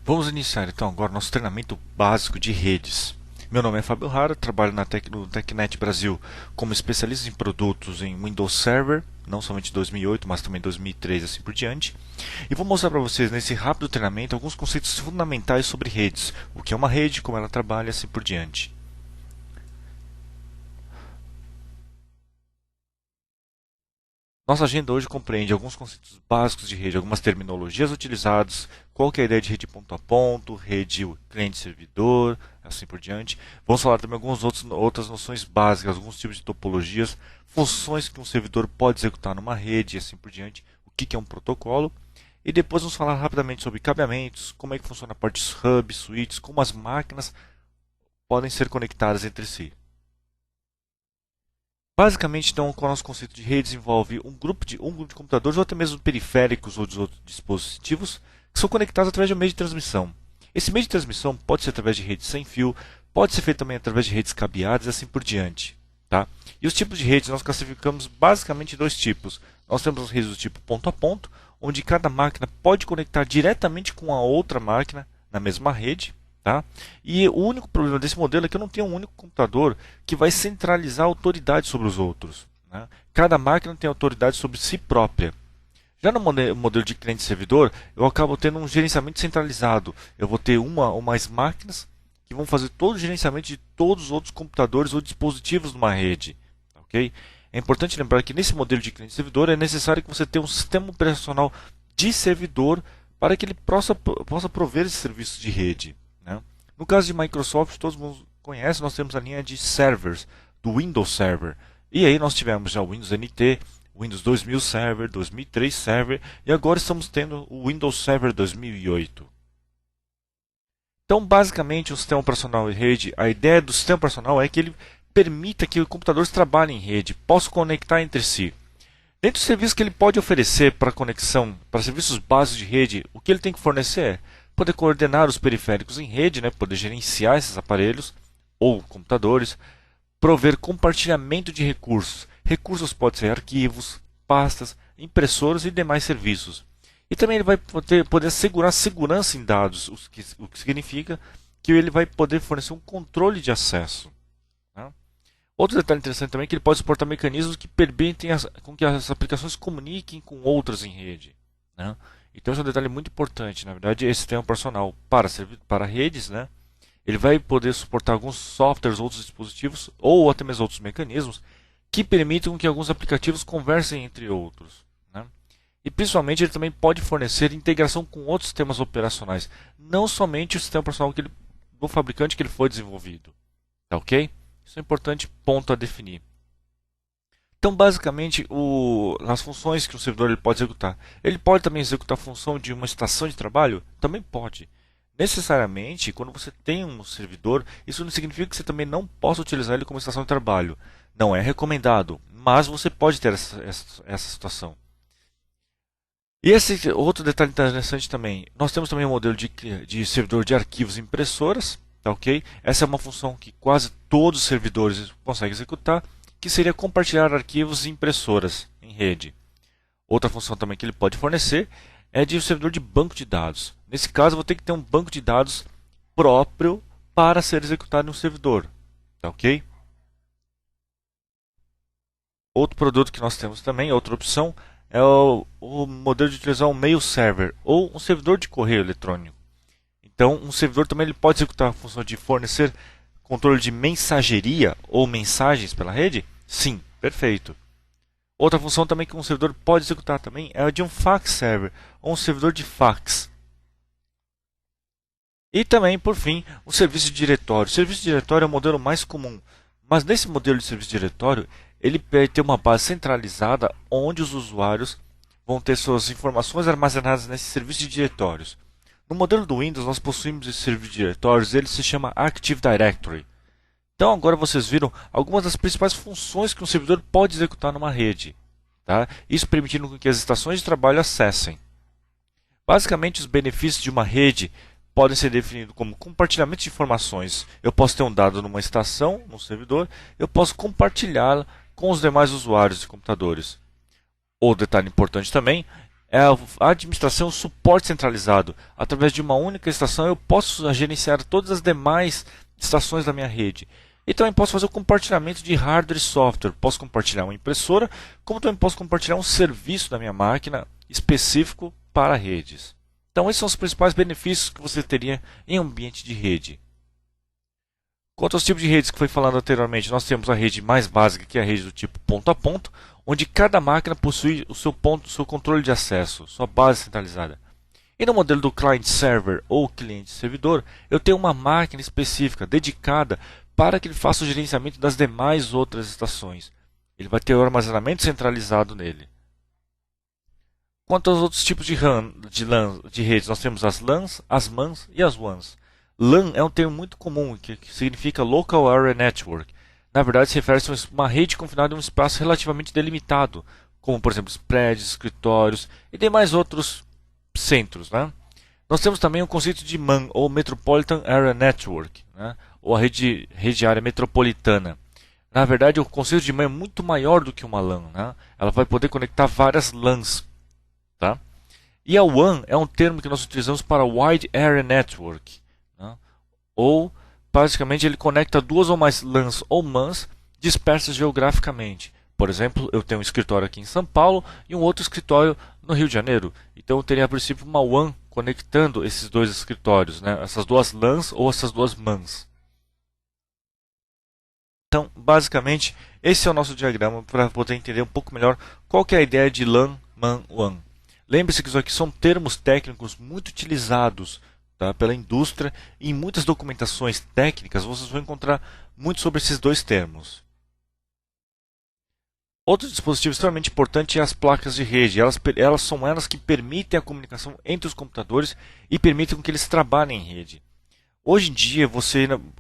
Vamos iniciar então agora nosso treinamento básico de redes. Meu nome é Fábio Rara, trabalho no TecNet Brasil como especialista em produtos em Windows Server, não somente 2008, mas também 2003 e assim por diante. E vou mostrar para vocês nesse rápido treinamento alguns conceitos fundamentais sobre redes, o que é uma rede, como ela trabalha e assim por diante. Nossa agenda hoje compreende alguns conceitos básicos de rede, algumas terminologias utilizadas, qual que é a ideia de rede ponto a ponto, rede cliente-servidor, assim por diante. Vamos falar também algumas outras noções básicas, alguns tipos de topologias, funções que um servidor pode executar numa rede e assim por diante, o que é um protocolo. E depois vamos falar rapidamente sobre cabeamentos, como é que funciona a parte dos hubs, switches, como as máquinas podem ser conectadas entre si. Basicamente, então, o nosso conceito de redes envolve um grupo de computadores ou até mesmo periféricos ou de outros dispositivos que são conectados através de um meio de transmissão. Esse meio de transmissão pode ser através de redes sem fio, pode ser feito também através de redes cabeadas e assim por diante. Tá? E os tipos de redes nós classificamos basicamente em dois tipos. Nós temos as redes do tipo ponto a ponto, onde cada máquina pode conectar diretamente com a outra máquina na mesma rede. Tá? E o único problema desse modelo é que eu não tenho um único computador que vai centralizar a autoridade sobre os outros. Né? Cada máquina tem autoridade sobre si própria. Já no modelo de cliente-servidor, eu acabo tendo um gerenciamento centralizado. Eu vou ter uma ou mais máquinas que vão fazer todo o gerenciamento de todos os outros computadores ou dispositivos numa rede. Okay? É importante lembrar que nesse modelo de cliente-servidor é necessário que você tenha um sistema operacional de servidor para que ele possa prover esses serviços de rede. Né? No caso de Microsoft, todos conhecem, nós temos a linha de servers, do Windows Server. E aí nós tivemos já o Windows NT, o Windows 2000 Server, 2003 Server e agora estamos tendo o Windows Server 2008. Então, basicamente, o sistema operacional em rede, a ideia do sistema operacional é que ele permita que os computadores trabalhem em rede, possam conectar entre si. Dentro dos serviços que ele pode oferecer para conexão, para serviços básicos de rede, o que ele tem que fornecer é poder coordenar os periféricos em rede, né, poder gerenciar esses aparelhos ou computadores, prover compartilhamento de recursos. Recursos podem ser arquivos, pastas, impressoras e demais serviços. E também ele vai poder assegurar segurança em dados, o que significa que ele vai poder fornecer um controle de acesso. Né? Outro detalhe interessante também é que ele pode suportar mecanismos que permitem com que as aplicações comuniquem com outras em rede. Né? Então esse é um detalhe muito importante. Na verdade, esse sistema operacional para redes, né? Ele vai poder suportar alguns softwares, outros dispositivos ou até mesmo outros mecanismos que permitam que alguns aplicativos conversem entre outros. Né? E principalmente ele também pode fornecer integração com outros sistemas operacionais, não somente o sistema operacional do fabricante que ele foi desenvolvido. Tá ok? Isso é um importante ponto a definir. Então, basicamente, as funções que o servidor ele pode executar. Ele pode também executar a função de uma estação de trabalho? Também pode. Necessariamente, quando você tem um servidor, isso não significa que você também não possa utilizar ele como estação de trabalho. Não é recomendado, mas você pode ter essa situação. E esse outro detalhe interessante também, nós temos também um modelo de servidor de arquivos e impressoras, tá ok? Essa é uma função que quase todos os servidores conseguem executar, que seria compartilhar arquivos e impressoras em rede. Outra função também que ele pode fornecer é de um servidor de banco de dados. Nesse caso, eu vou ter que ter um banco de dados próprio para ser executado em um servidor. Tá ok? Outro produto que nós temos também, outra opção, é o modelo de utilizar um mail server ou um servidor de correio eletrônico. Então, um servidor também ele pode executar a função de fornecer controle de mensageria ou mensagens pela rede? Sim, perfeito. Outra função também que um servidor pode executar também é a de um fax server ou um servidor de fax. E também, por fim, o serviço de diretório. O serviço de diretório é o modelo mais comum, mas nesse modelo de serviço de diretório, ele vai ter uma base centralizada onde os usuários vão ter suas informações armazenadas nesse serviço de diretórios. No modelo do Windows, nós possuímos esse serviço de diretórios, ele se chama Active Directory. Então agora vocês viram algumas das principais funções que um servidor pode executar numa rede. Tá? Isso permitindo que as estações de trabalho acessem. Basicamente, os benefícios de uma rede podem ser definidos como compartilhamento de informações. Eu posso ter um dado numa estação, num servidor, eu posso compartilhá-la com os demais usuários de computadores. Outro detalhe importante também é a administração, o suporte centralizado. Através de uma única estação eu posso gerenciar todas as demais estações da minha rede. E também posso fazer o compartilhamento de hardware e software. Posso compartilhar uma impressora, como também posso compartilhar um serviço da minha máquina específico para redes. Então esses são os principais benefícios que você teria em um ambiente de rede. Quanto aos tipos de redes que foi falado anteriormente, nós temos a rede mais básica, que é a rede do tipo ponto a ponto, onde cada máquina possui o seu ponto, seu controle de acesso, sua base centralizada. E no modelo do client-server ou cliente-servidor, eu tenho uma máquina específica, dedicada, para que ele faça o gerenciamento das demais outras estações. Ele vai ter o armazenamento centralizado nele. Quanto aos outros tipos de redes, nós temos as LANs, as MANs e as WANs. LAN é um termo muito comum, que significa Local Area Network. Na verdade, se refere a uma rede confinada em um espaço relativamente delimitado, como por exemplo prédios, escritórios e demais outros centros. Né? Nós temos também o conceito de MAN, ou Metropolitan Area Network, né? Ou a rede área metropolitana. Na verdade, o conceito de MAN é muito maior do que uma LAN. Né? Ela vai poder conectar várias LANs. Tá? E a WAN é um termo que nós utilizamos para Wide Area Network. Né? Ou, basicamente, ele conecta duas ou mais LANs ou MANs dispersas geograficamente. Por exemplo, eu tenho um escritório aqui em São Paulo e um outro escritório no Rio de Janeiro. Então eu teria, a princípio, uma WAN conectando esses dois escritórios, né? Essas duas LANs ou essas duas MANs. Então, basicamente, esse é o nosso diagrama para poder entender um pouco melhor qual que é a ideia de LAN, MAN, WAN. Lembre-se que isso aqui são termos técnicos muito utilizados, tá, pela indústria, e em muitas documentações técnicas vocês vão encontrar muito sobre esses dois termos. Outro dispositivo extremamente importante é as placas de rede. Elas são elas que permitem a comunicação entre os computadores e permitem que eles trabalhem em rede. Hoje em dia,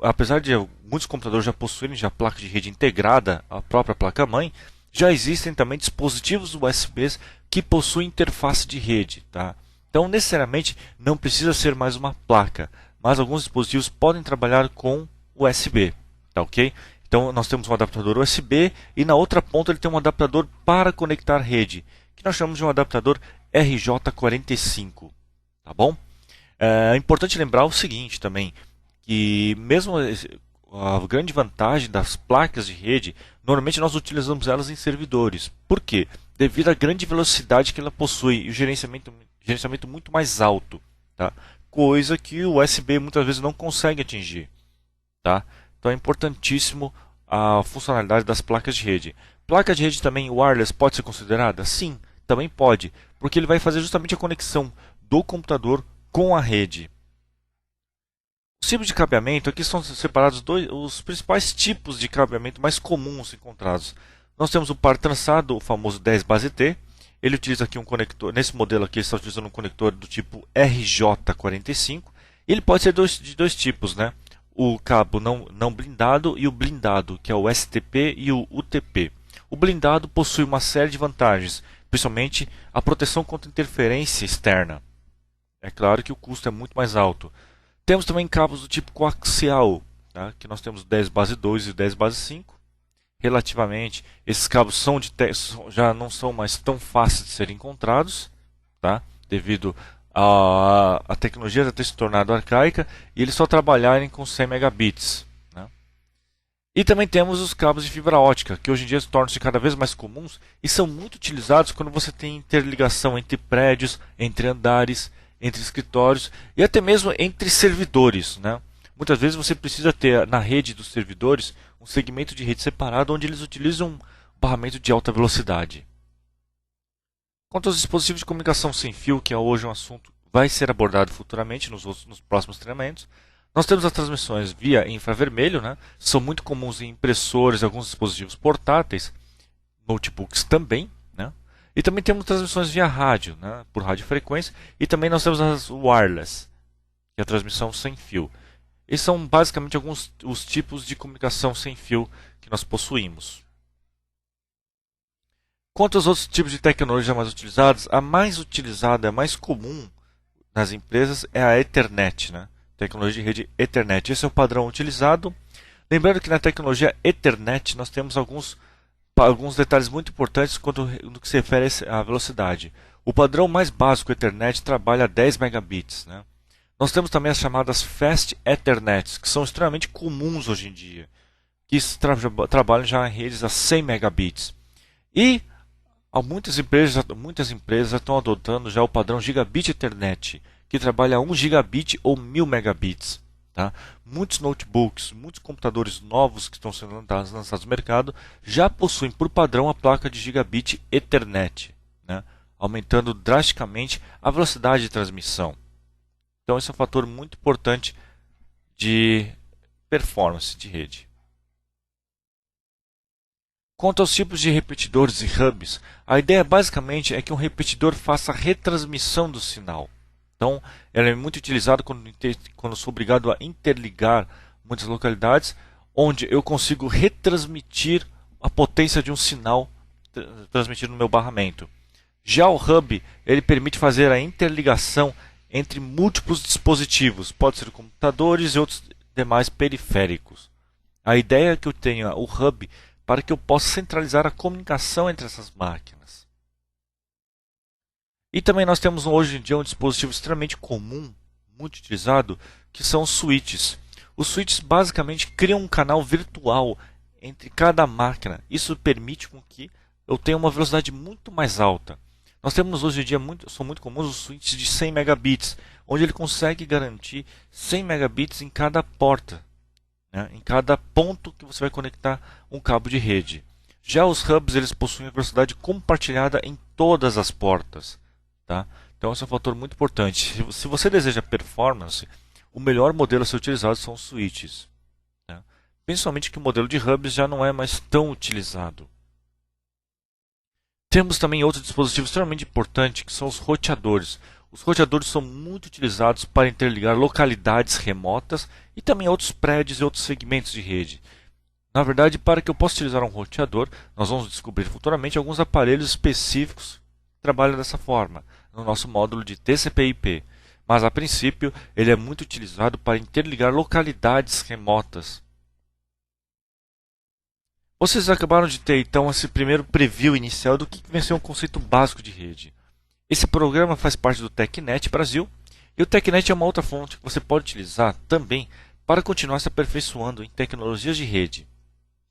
apesar de muitos computadores já possuírem já placa de rede integrada, a própria placa-mãe, já existem também dispositivos USBs que possuem interface de rede. Tá? Então, necessariamente, não precisa ser mais uma placa, mas alguns dispositivos podem trabalhar com USB. Tá, ok? Então, nós temos um adaptador USB e na outra ponta ele tem um adaptador para conectar rede, que nós chamamos de um adaptador RJ45. Tá bom? É importante lembrar o seguinte também, que mesmo a grande vantagem das placas de rede, normalmente nós utilizamos elas em servidores. Por quê? Devido à grande velocidade que ela possui e o gerenciamento muito mais alto. Tá? Coisa que o USB muitas vezes não consegue atingir. Tá? Então é importantíssimo a funcionalidade das placas de rede. Placa de rede também wireless pode ser considerada? Sim, também pode, porque ele vai fazer justamente a conexão do computador com a rede. Os tipos de cabeamento, aqui são separados os principais tipos de cabeamento mais comuns encontrados. Nós temos o par trançado, o famoso 10 base T. Ele utiliza aqui um conector, nesse modelo aqui ele está utilizando um conector do tipo RJ45. Ele pode ser de dois tipos, né? O cabo não blindado e o blindado, que é o STP e o UTP. O blindado possui uma série de vantagens, principalmente a proteção contra interferência externa. É claro que o custo é muito mais alto. Temos também cabos do tipo coaxial, tá? Que nós temos 10 base 2 e 10 base 5. Relativamente, esses cabos já não são mais tão fáceis de serem encontrados, tá? Devido a tecnologia já ter se tornado arcaica e eles só trabalharem com 100 megabits. Né? E também temos os cabos de fibra ótica, que hoje em dia tornam-se cada vez mais comuns e são muito utilizados quando você tem interligação entre prédios, entre andares, entre escritórios e até mesmo entre servidores. Né? Muitas vezes você precisa ter na rede dos servidores um segmento de rede separado onde eles utilizam um barramento de alta velocidade. Quanto aos dispositivos de comunicação sem fio, que é hoje um assunto que vai ser abordado futuramente nos próximos treinamentos, nós temos as transmissões via infravermelho, né? São muito comuns em impressores e alguns dispositivos portáteis, notebooks também, né? E também temos transmissões via rádio, né? Por radiofrequência, e também nós temos as wireless, que é a transmissão sem fio. Esses são basicamente alguns os tipos de comunicação sem fio que nós possuímos. Quanto aos outros tipos de tecnologia mais utilizados, a mais utilizada, a mais comum nas empresas é a Ethernet, né? Tecnologia de rede Ethernet. Esse é o padrão utilizado. Lembrando que na tecnologia Ethernet nós temos alguns detalhes muito importantes quanto no que se refere à velocidade. O padrão mais básico Ethernet trabalha a 10 megabits, né? Nós temos também as chamadas Fast Ethernets, que são extremamente comuns hoje em dia, que trabalham já em redes a 100 megabits. E muitas empresas já estão adotando já o padrão Gigabit Ethernet, que trabalha a 1 gigabit ou 1000 megabits. Tá? Muitos notebooks, muitos computadores novos que estão sendo lançados no mercado já possuem por padrão a placa de Gigabit Ethernet, né? Aumentando drasticamente a velocidade de transmissão. Então esse é um fator muito importante de performance de rede. Quanto aos tipos de repetidores e hubs, a ideia basicamente é que um repetidor faça a retransmissão do sinal. Então, ela é muito utilizada quando sou obrigado a interligar muitas localidades, onde eu consigo retransmitir a potência de um sinal transmitido no meu barramento. Já o hub, ele permite fazer a interligação entre múltiplos dispositivos, pode ser computadores e outros demais periféricos. A ideia é que eu tenha o hub para que eu possa centralizar a comunicação entre essas máquinas. E também nós temos hoje em dia um dispositivo extremamente comum, muito utilizado, que são os switches. Os switches basicamente criam um canal virtual entre cada máquina. Isso permite com que eu tenha uma velocidade muito mais alta. Nós temos hoje em dia, são muito comuns os switches de 100 megabits, onde ele consegue garantir 100 megabits em cada porta, né, em cada ponto que você vai conectar um cabo de rede. Já os hubs, eles possuem a velocidade compartilhada em todas as portas. Tá? Então esse é um fator muito importante. Se você deseja performance, o melhor modelo a ser utilizado são os switches. Né? Principalmente que o modelo de hubs já não é mais tão utilizado. Temos também outro dispositivo extremamente importante, que são os roteadores. Os roteadores são muito utilizados para interligar localidades remotas e também outros prédios e outros segmentos de rede. Na verdade, para que eu possa utilizar um roteador, nós vamos descobrir futuramente alguns aparelhos específicos que trabalham dessa forma, no nosso módulo de TCP/IP. Mas, a princípio, ele é muito utilizado para interligar localidades remotas. Vocês acabaram de ter, então, esse primeiro preview inicial do que vem ser um conceito básico de rede. Esse programa faz parte do TechNet Brasil, e o TechNet é uma outra fonte que você pode utilizar também para continuar se aperfeiçoando em tecnologias de rede.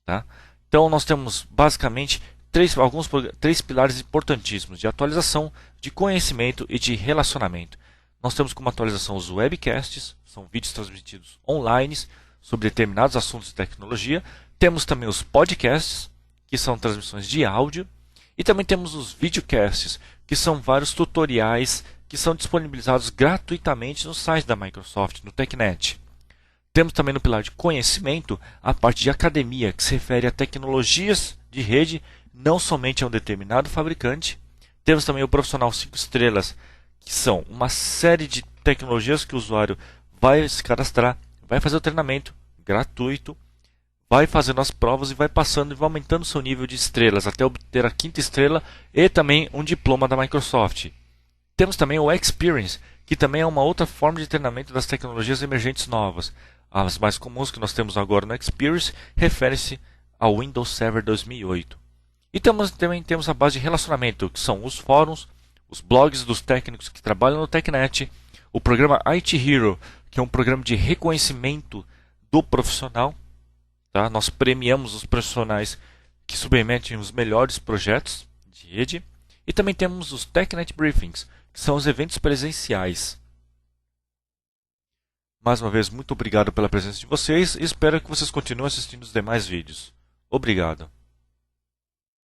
Tá? Então, nós temos basicamente três pilares importantíssimos de atualização, de conhecimento e de relacionamento. Nós temos como atualização os webcasts, são vídeos transmitidos online sobre determinados assuntos de tecnologia. Temos também os podcasts, que são transmissões de áudio. E também temos os videocasts, que são vários tutoriais que são disponibilizados gratuitamente no site da Microsoft, no TechNet. Temos também no pilar de conhecimento a parte de academia, que se refere a tecnologias de rede, não somente a um determinado fabricante. Temos também o profissional 5 estrelas, que são uma série de tecnologias que o usuário vai se cadastrar, vai fazer o treinamento gratuito, vai fazendo as provas e vai passando e vai aumentando seu nível de estrelas até obter a 5ª estrela e também um diploma da Microsoft. Temos também o Experience, que também é uma outra forma de treinamento das tecnologias emergentes novas. As mais comuns que nós temos agora no Experience referem-se ao Windows Server 2008. E também temos a base de relacionamento, que são os fóruns, os blogs dos técnicos que trabalham no TechNet, o programa IT Hero, que é um programa de reconhecimento do profissional. Tá? Nós premiamos os profissionais que submetem os melhores projetos de rede. E também temos os TechNet Briefings, que são os eventos presenciais. Mais uma vez, muito obrigado pela presença de vocês e espero que vocês continuem assistindo os demais vídeos. Obrigado.